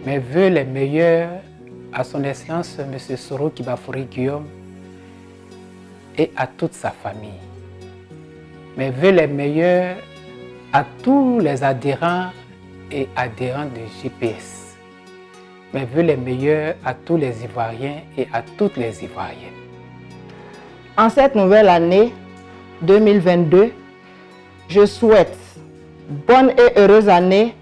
Mes vœux les meilleurs à son Excellence M. Soro Kibafori Guillaume et à toute sa famille. Mes vœux les meilleurs à tous les adhérents et adhérents de GPS. Mes vœux les meilleurs à tous les Ivoiriens et à toutes les Ivoiriennes. En cette nouvelle année 2022, je souhaite bonne et heureuse année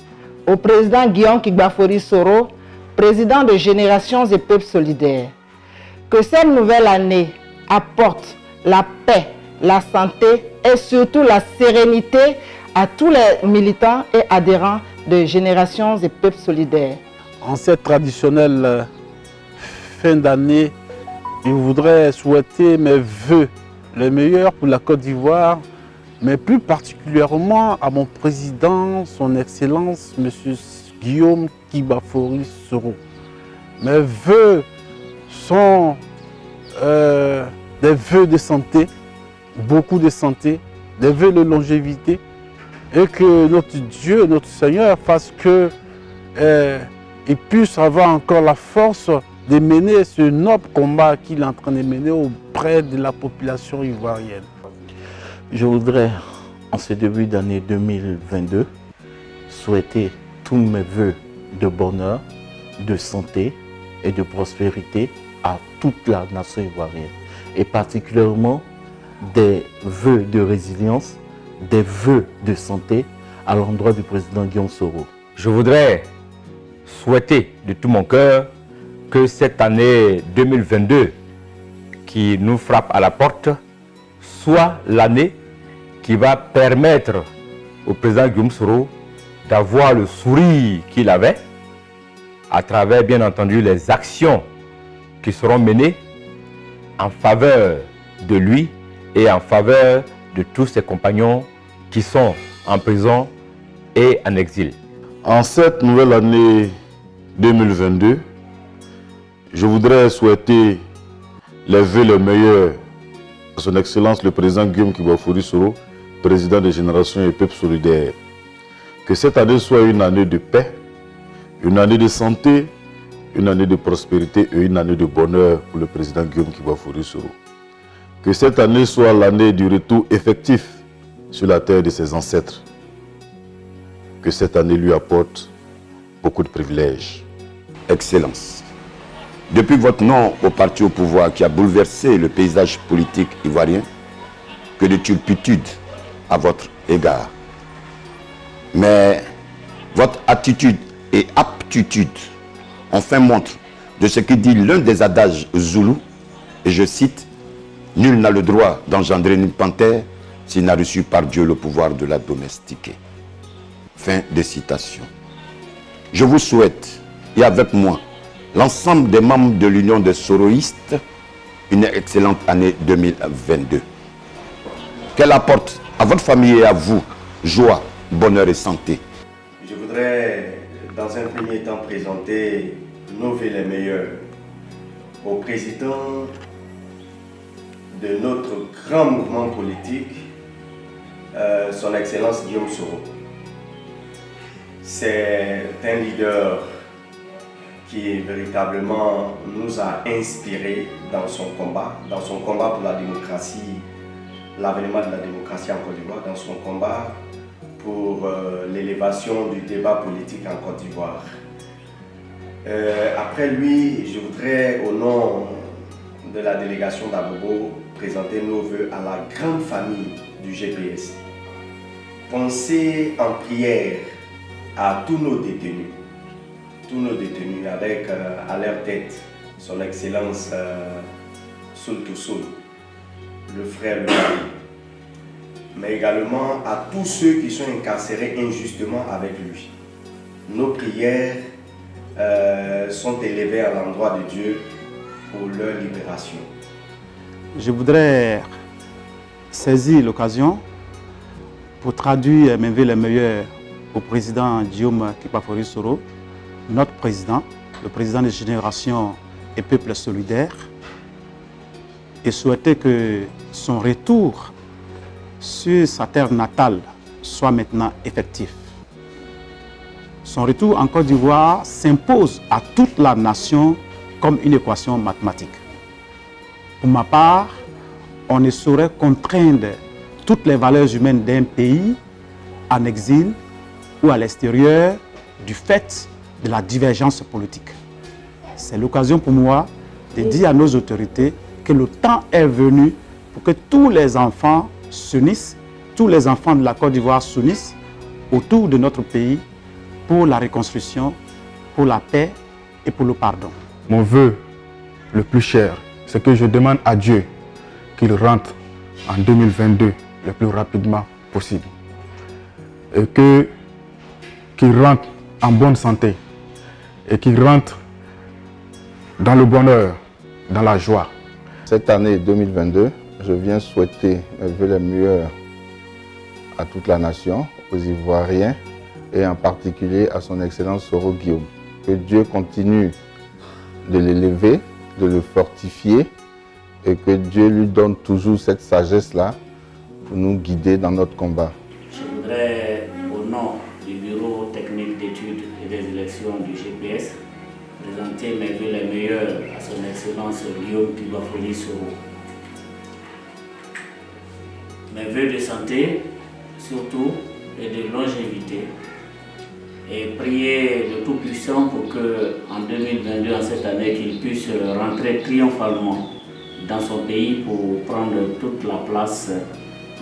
au président Guillaume Kibafori Soro, président de Générations et Peuples Solidaires. Que cette nouvelle année apporte la paix, la santé et surtout la sérénité à tous les militants et adhérents de Générations et Peuples Solidaires. En cette traditionnelle fin d'année, je voudrais souhaiter mes vœux les meilleurs pour la Côte d'Ivoire, mais plus particulièrement à mon président, son Excellence, M. Guillaume Kibafori Soro. Mes vœux sont des vœux de santé, beaucoup de santé, des vœux de longévité, et que notre Dieu, notre Seigneur fasse que il puisse avoir encore la force de mener ce noble combat qu'il est en train de mener auprès de la population ivoirienne. Je voudrais, en ce début d'année 2022, souhaiter tous mes vœux de bonheur, de santé et de prospérité à toute la nation ivoirienne. Et particulièrement des vœux de résilience, des vœux de santé à l'endroit du président Guillaume Soro. Je voudrais souhaiter de tout mon cœur que cette année 2022 qui nous frappe à la porte soit l'année qui va permettre au président Guillaume Soro d'avoir le sourire qu'il avait à travers bien entendu les actions qui seront menées en faveur de lui et en faveur de tous ses compagnons qui sont en prison et en exil. En cette nouvelle année 2022, je voudrais souhaiter les vœux les meilleurs à son Excellence le président Guillaume Kibafori Soro, président des Générations et Peuples Solidaires. Que cette année soit une année de paix, une année de santé, une année de prospérité et une année de bonheur pour le président Guillaume Kibafori Soro. Que cette année soit l'année du retour effectif sur la terre de ses ancêtres. Que cette année lui apporte beaucoup de privilèges. Excellence, depuis votre nom au parti au pouvoir qui a bouleversé le paysage politique ivoirien, que de turpitude à votre égard. Mais votre attitude et aptitude ont fait montre de ce que dit l'un des adages zoulous, et je cite, « Nul n'a le droit d'engendrer une panthère s'il n'a reçu par Dieu le pouvoir de la domestiquer. » Fin de citation. Je vous souhaite, et avec moi, l'ensemble des membres de l'Union des Soroïstes, une excellente année 2022. Qu'elle apporte à votre famille et à vous joie, bonheur et santé. Je voudrais, dans un premier temps, présenter nos vœux les meilleurs au président de notre grand mouvement politique, son Excellence Guillaume Soro. C'est un leader qui véritablement nous a inspirés dans son combat pour la démocratie, l'avènement de la démocratie en Côte d'Ivoire, dans son combat pour l'élévation du débat politique en Côte d'Ivoire. Après lui, je voudrais, au nom de la délégation d'Abobo, présenter nos vœux à la grande famille du GPS. Pensez en prière à tous nos détenus avec à leur tête son Excellence Soul to Soul, le frère Louis, mais également à tous ceux qui sont incarcérés injustement avec lui. Nos prières sont élevées à l'endroit de Dieu pour leur libération. Je voudrais saisir l'occasion pour traduire mes vœux les meilleurs au président Guillaume Kibafori Soro, notre président, le président des Générations et Peuples Solidaires, et souhaiter que son retour sur sa terre natale soit maintenant effectif. Son retour en Côte d'Ivoire s'impose à toute la nation comme une équation mathématique. Pour ma part, on ne saurait contraindre toutes les valeurs humaines d'un pays en exil ou à l'extérieur du fait de la divergence politique. C'est l'occasion pour moi de dire à nos autorités que le temps est venu pour que tous les enfants s'unissent, tous les enfants de la Côte d'Ivoire s'unissent autour de notre pays pour la reconstruction, pour la paix et pour le pardon. Mon vœu le plus cher, c'est que je demande à Dieu qu'il rentre en 2022 le plus rapidement possible et qu'il rentre en bonne santé et qu'il rentre dans le bonheur, dans la joie. Cette année 2022, je viens souhaiter mes vœux les meilleurs à toute la nation, aux Ivoiriens et en particulier à son Excellence Soro Guillaume. Que Dieu continue de l'élever, de le fortifier et que Dieu lui donne toujours cette sagesse-là pour nous guider dans notre combat. Je voudrais, au nom du Bureau technique d'études et des élections du GPS, présenter mes vœux les meilleurs à son Excellence Guillaume Kibafori Soro. Mes vœux de santé, surtout, et de longévité, et prier le Tout-Puissant pour que, en 2022, en cette année, qu'il puisse rentrer triomphalement dans son pays pour prendre toute la place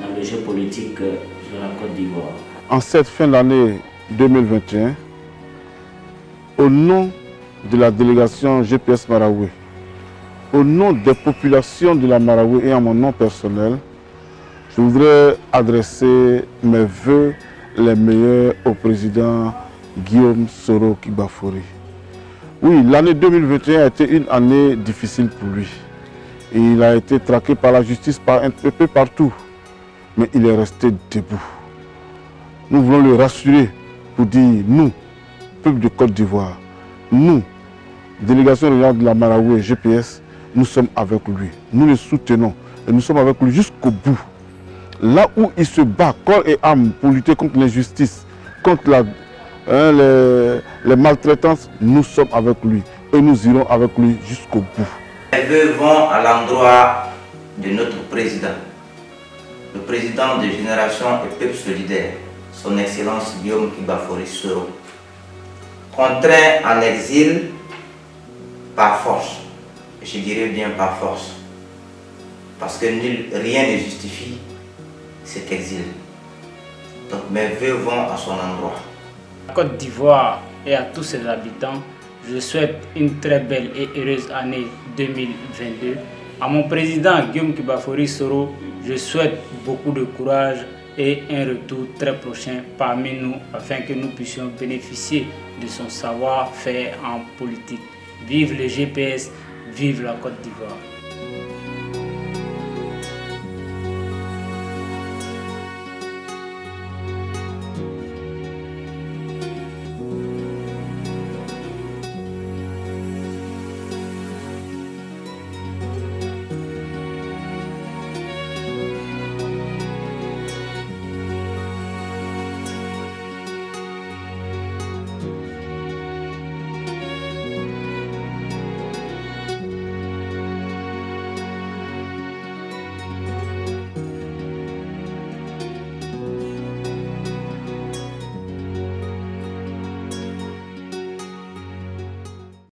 dans le jeu politique de la Côte d'Ivoire. En cette fin d'année 2021, au nom de la délégation GPS Marawi, au nom des populations de la Marawi et en mon nom personnel, je voudrais adresser mes vœux les meilleurs au président Guillaume Soro Kibafori. Oui, l'année 2021 a été une année difficile pour lui. Et il a été traqué par la justice un peu partout. Mais il est resté debout. Nous voulons le rassurer pour dire, nous, peuple de Côte d'Ivoire, nous, délégation régionale de la Marawi et GPS, nous sommes avec lui. Nous le soutenons et nous sommes avec lui jusqu'au bout. Là où il se bat corps et âme pour lutter contre l'injustice, contre les maltraitances, nous sommes avec lui et nous irons avec lui jusqu'au bout. Les vœux vont à l'endroit de notre président, le président de Génération et Peuple Solidaire, son Excellence Guillaume Kibafori Soro, contraint en exil par force, je dirais bien par force, parce que rien ne justifie cet exil. Donc mes vœux vont à son endroit. À Côte d'Ivoire et à tous ses habitants, je souhaite une très belle et heureuse année 2022. À mon président Guillaume Kibafori Soro, je souhaite beaucoup de courage et un retour très prochain parmi nous afin que nous puissions bénéficier de son savoir-faire en politique. Vive le GPS, vive la Côte d'Ivoire.